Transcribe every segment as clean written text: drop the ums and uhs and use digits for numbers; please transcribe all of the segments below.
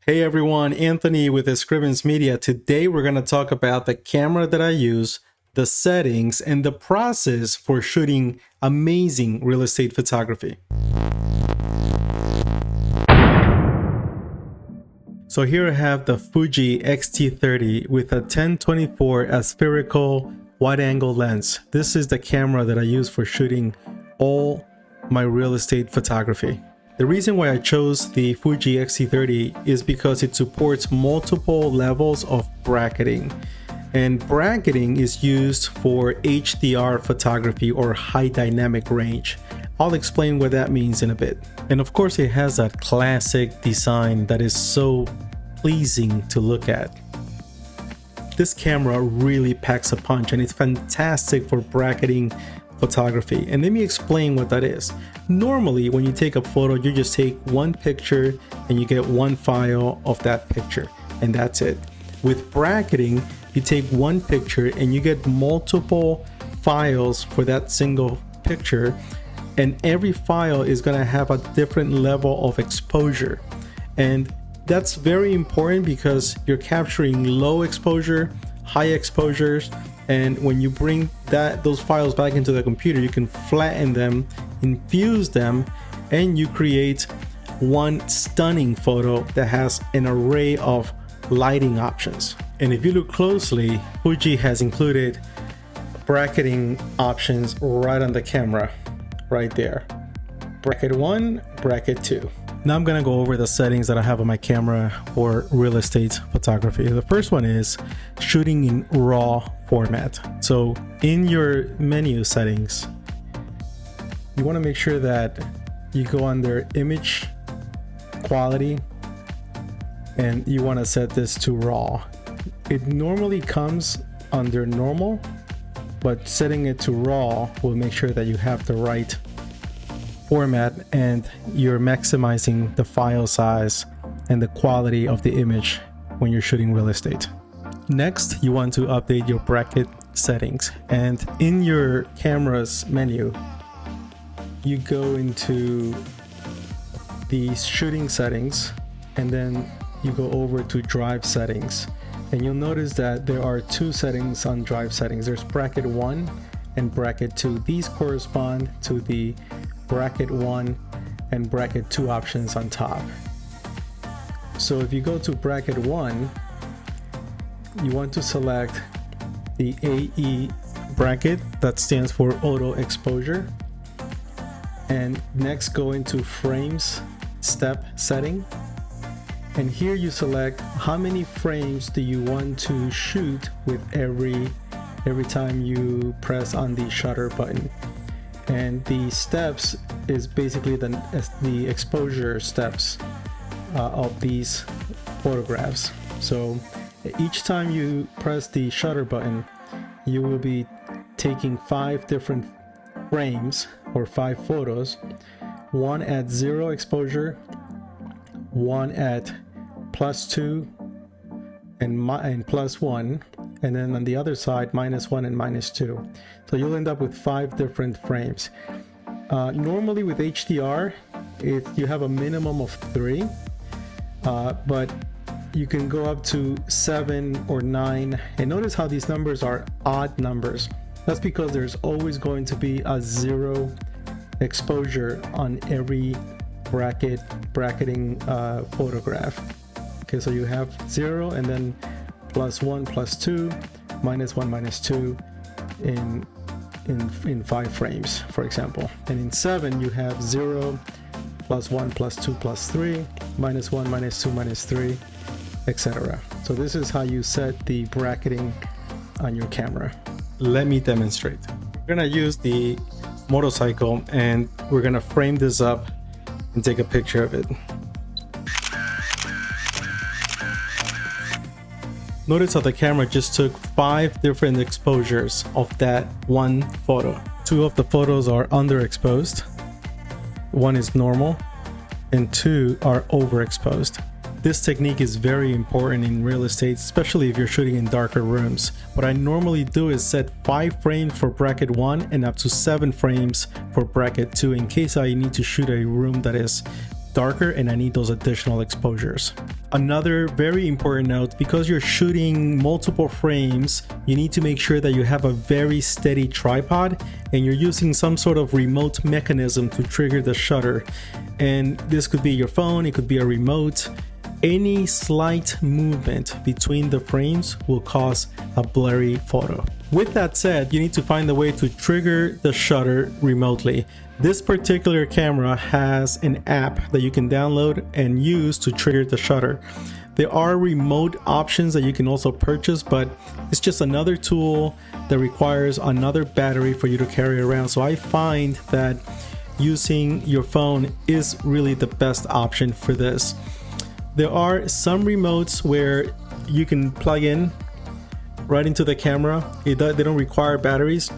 Hey everyone, Anthony with Scribbins Media. Today we're going to talk about the camera that I use, the settings, and the process for shooting amazing real estate photography. So here I have the Fuji X-T30 with a 1024 aspherical wide-angle lens. This is the camera that I use for shooting all my real estate photography. The reason why I chose the Fuji X-T30 is because it supports multiple levels of bracketing. And bracketing is used for HDR photography or high dynamic range. I'll explain what that means in a bit. And of course it has that classic design that is so pleasing to look at. This camera really packs a punch and it's fantastic for bracketing photography. And let me explain what that is. Normally when you take a photo, you just take one picture and you get one file of that picture and that's it. With bracketing, you take one picture and you get multiple files for that single picture, and every file is going to have a different level of exposure. And that's very important because you're capturing low exposure, high exposures, and when you bring those files back into the computer, you can flatten them, infuse them, and you create one stunning photo that has an array of lighting options. And if you look closely, Fuji has included bracketing options right on the camera, right there. Bracket 1, bracket 2. Now I'm gonna go over the settings that I have on my camera for real estate photography. The first one is shooting in RAW format. So in your menu settings, you wanna make sure that you go under image quality and you wanna set this to RAW. It normally comes under normal, but setting it to RAW will make sure that you have the right format and you're maximizing the file size and the quality of the image when you're shooting real estate. Next, you want to update your bracket settings, and in your camera's menu, you go into the shooting settings and then you go over to drive settings, and you'll notice that there are two settings on drive settings. There's bracket 1 and bracket 2. These correspond to the bracket 1 and bracket 2 options on top. So if you go to bracket 1, you want to select the AE bracket, that stands for auto exposure, and next go into frames step setting, and here you select how many frames do you want to shoot with every time you press on the shutter button. And the steps is basically the exposure steps of these photographs. So each time you press the shutter button, you will be taking 5 different frames or 5 photos, one at 0 exposure, one at +2 and +1, and then on the other side -1 and -2. So you'll end up with 5 different frames. Normally with HDR, you have a minimum of 3, but you can go up to 7 or 9. And notice how these numbers are odd numbers. That's because there's always going to be a 0 exposure on every bracketing photograph. Okay, so you have 0 and then +1, +2, -1, -2 in 5 frames, for example. And in 7 you have 0, +1, +2, +3, -1, -2, -3, etc. So this is how you set the bracketing on your camera. Let me demonstrate. We're gonna use the motorcycle and we're gonna frame this up and take a picture of it. Notice how the camera just took 5 different exposures of that one photo. 2 of the photos are underexposed, 1 is normal, and 2 are overexposed. This technique is very important in real estate, especially if you're shooting in darker rooms. What I normally do is set 5 frames for bracket 1 and up to 7 frames for bracket 2 in case I need to shoot a room that is darker and I need those additional exposures. Another very important note, because you're shooting multiple frames, you need to make sure that you have a very steady tripod and you're using some sort of remote mechanism to trigger the shutter. And this could be your phone, it could be a remote. Any slight movement between the frames will cause a blurry photo. With that said, you need to find a way to trigger the shutter remotely. This particular camera has an app that you can download and use to trigger the shutter. There are remote options that you can also purchase, but it's just another tool that requires another battery for you to carry around. So I find that using your phone is really the best option for this. There are some remotes where you can plug in right into the camera. They don't require batteries,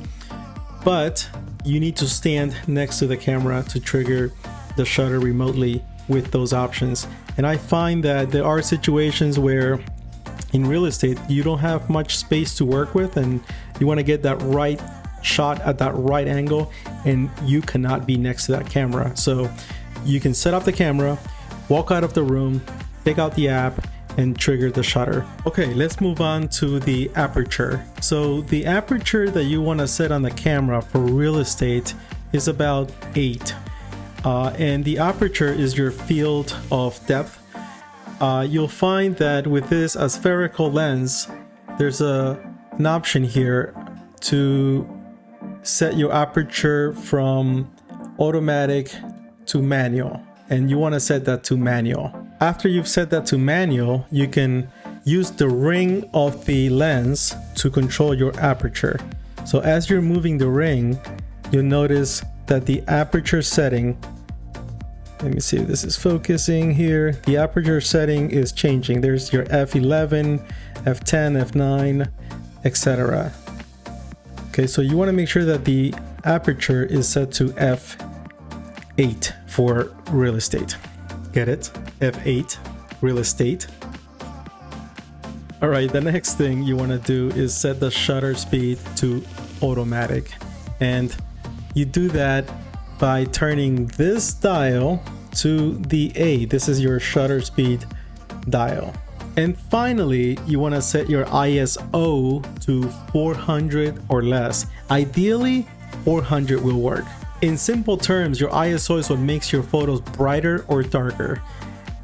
but you need to stand next to the camera to trigger the shutter remotely with those options. And I find that there are situations where in real estate you don't have much space to work with and you want to get that right shot at that right angle and you cannot be next to that camera. So you can set up the camera, walk out of the room, take out the app and trigger the shutter. Okay, let's move on to the aperture. So the aperture that you want to set on the camera for real estate is about 8. And the aperture is your field of depth. You'll find that with this spherical lens, there's an option here to set your aperture from automatic to manual. And you want to set that to manual. After you've set that to manual, you can use the ring of the lens to control your aperture. So as you're moving the ring, you'll notice that the aperture setting, let me see if this is focusing here. The aperture setting is changing. There's your f11, f10, f9, etc. Okay, so you want to make sure that the aperture is set to f8 for real estate. Get it? F8, real estate. All right, the next thing you want to do is set the shutter speed to automatic. And you do that by turning this dial to the A. This is your shutter speed dial. And finally, you want to set your ISO to 400 or less. Ideally, 400 will work. In simple terms, your ISO is what makes your photos brighter or darker.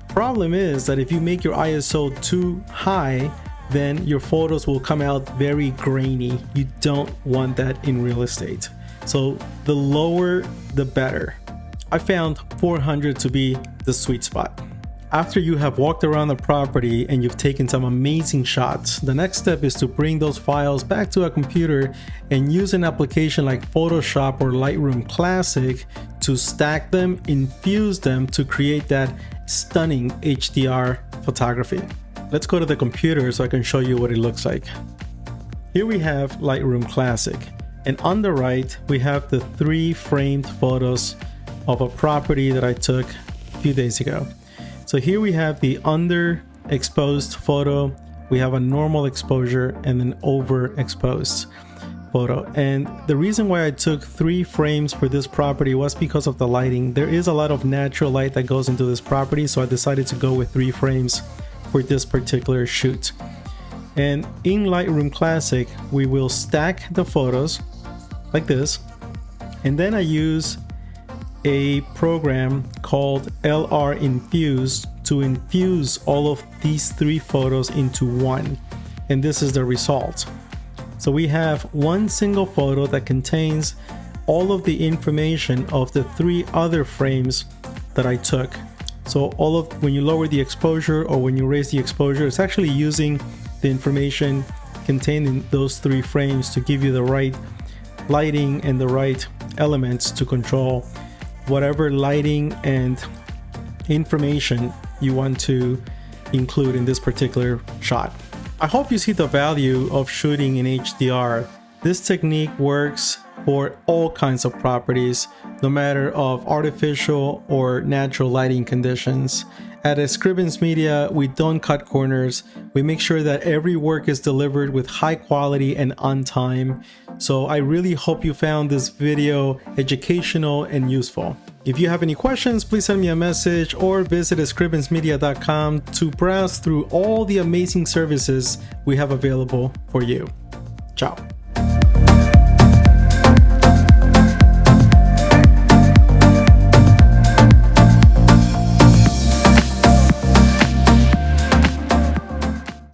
Problem is that if you make your ISO too high, then your photos will come out very grainy. You don't want that in real estate. So the lower, the better. I found 400 to be the sweet spot. After you have walked around the property and you've taken some amazing shots, the next step is to bring those files back to a computer and use an application like Photoshop or Lightroom Classic to stack them, infuse them to create that stunning HDR photography. Let's go to the computer so I can show you what it looks like. Here we have Lightroom Classic, and on the right we have the 3 framed photos of a property that I took a few days ago. So here we have the underexposed photo, we have a normal exposure, and an overexposed photo. And the reason why I took 3 frames for this property was because of the lighting. There is a lot of natural light that goes into this property, so I decided to go with 3 frames for this particular shoot. And in Lightroom Classic, we will stack the photos like this, and then I use a program called LR Infuse to infuse all of these 3 photos into one, and this is the result. So we have one single photo that contains all of the information of the 3 other frames that I took. So when you lower the exposure or when you raise the exposure, it's actually using the information contained in those 3 frames to give you the right lighting and the right elements to control whatever lighting and information you want to include in this particular shot. I hope you see the value of shooting in HDR. This technique works for all kinds of properties, no matter of artificial or natural lighting conditions. At Scribbins Media, we don't cut corners. We make sure that every work is delivered with high quality and on time. So I really hope you found this video educational and useful. If you have any questions, please send me a message or visit scribbensmedia.com to browse through all the amazing services we have available for you. Ciao.